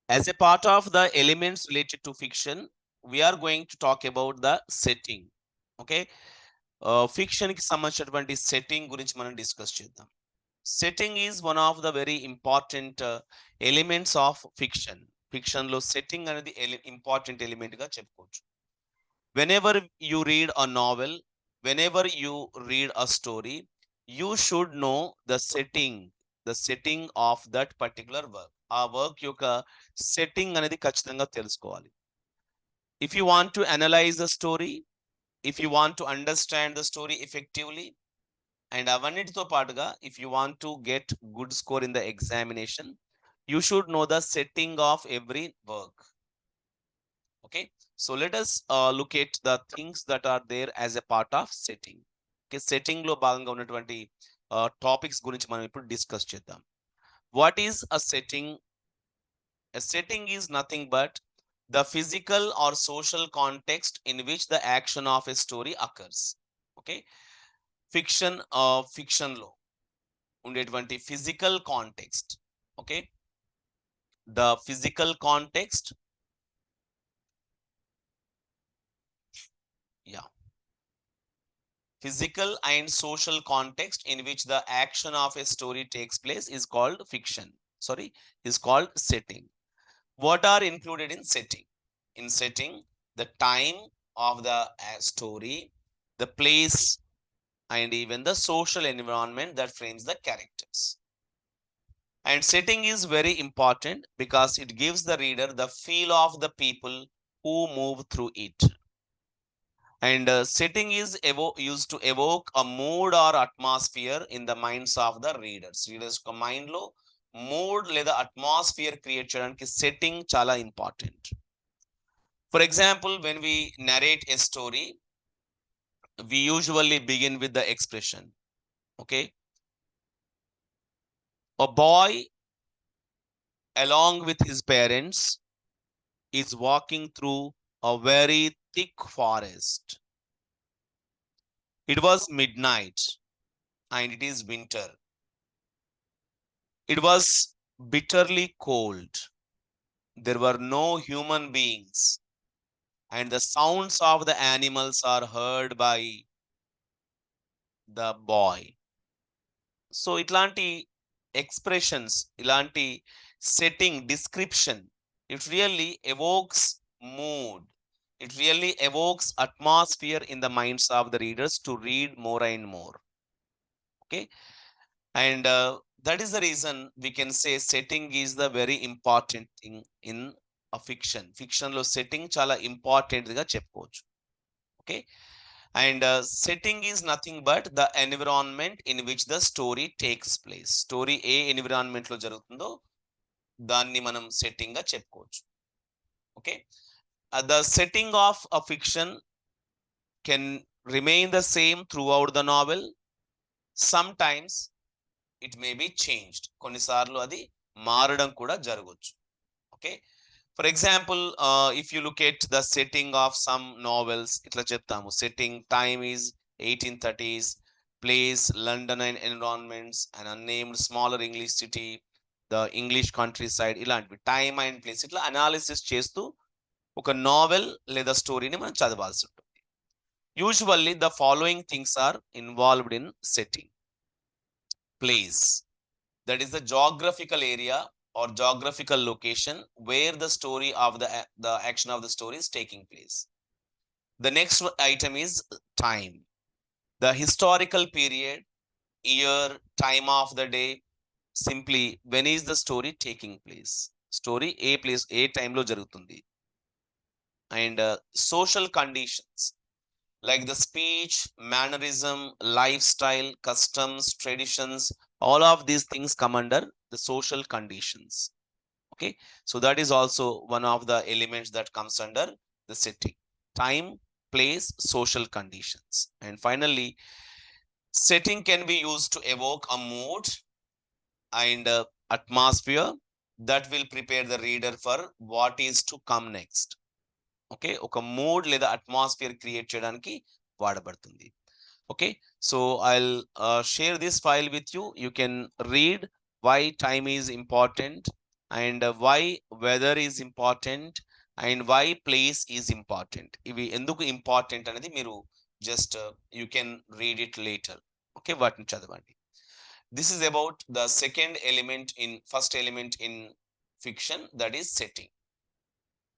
As a part of the elements related to fiction, we are going to talk about the setting. Okay, fiction కి సంబంధించినటువంటి setting గురించి మనం discuss చేద్దాం. Setting is one of the very important elements of fiction. Fiction లో setting అనేది important element గా చెప్పుకోవచ్చు. Whenever you read a novel, whenever you read a story, you should know the setting of that particular work. ఆ work యొక్క setting అనేది ఖచ్చితంగా తెలుసుకోవాలి. If you want to analyse the story, if you want to understand the story effectively, and అవన్నిటితో పాటుగా if you want to get good score in the examination, you should know the setting of every work. Okay, so let us look at the things that are there as a part of setting. Okay, setting లో భాగంగా ఉన్నటువంటి topics గురించి మనం ఇప్పుడు discuss చేద్దాం. What is a setting? A setting is nothing but the physical or social context in which the action of a story occurs. Okay, fiction లో ఉండేటువంటి physical context. Okay, the physical context, yeah, physical and social context in which the action of a story takes place is called fiction. Sorry, is called setting. What are included in setting? In setting, the time of the story, the place, and even the social environment that frames the characters. And setting is very important because it gives the reader the feel of the people who move through it. And setting is used to evoke a mood or atmosphere in the minds of the readers. Readers mind lo mood లేదా atmosphere create చేయడానికి setting చాలా important. For example, when we narrate a story, we usually begin with the expression. Okay, a boy along with his parents is walking through a very thick forest. It was midnight and it is winter. It was bitterly cold. There were no human beings, and the sounds of the animals are heard by the boy. So ఇట్లాంటి expressions, ఇలాంటి setting description, it really evokes mood. It really evokes atmosphere in the minds of the readers to read more and more. Okay, and that is the reason we can say setting is the very important thing in a fiction లో setting చాలా important గా చెప్పుకోవచ్చు. Okay, and setting is nothing but the environment in which the story takes place. Story A environment లో జరుగుతుందో దాన్ని మనం setting గా చెప్పుకోవచ్చు. Okay, the setting of a fiction can remain the same throughout the novel. Sometimes it may be changed. కొన్నిసార్లు అది మారడం కూడా జరగవచ్చు. Okay, for example, if you look at the setting of some novels, ఇట్లా చెప్తాము setting time is 1830s, place London and environments, and unnamed smaller English city, the English countryside, ఇలాంటివి time and place ఇట్లా analysis చేస్తూ ఒక novel లేదా స్టోరీని మనం చదవాల్సి ఉంటుంది. Usually the following things are involved in setting. Place, that is the geographical area or geographical location where the story of the action of the story is taking place. The next item is time, the historical period, year, time of the day, simply when is the story taking place. Story A place A time లో జరుగుతుంది. And social conditions like the speech, mannerism, lifestyle, customs, traditions, all of these things come under the social conditions. Okay, so that is also one of the elements that comes under the setting: time, place, social conditions. And finally, setting can be used to evoke a mood and atmosphere that will prepare the reader for what is to come next. Okay, ఒక mood లేదా atmosphere create చేయడానికి వాడబడుతుంది. Okay, so I'll share this file with you. You can read why time is important and why weather is important and why place is important. ఇవి ఎందుకు important అనేది మీరు just you can read it later. Okay, వాటిని చదవండి. This is about the second element in first element in fiction, that is setting.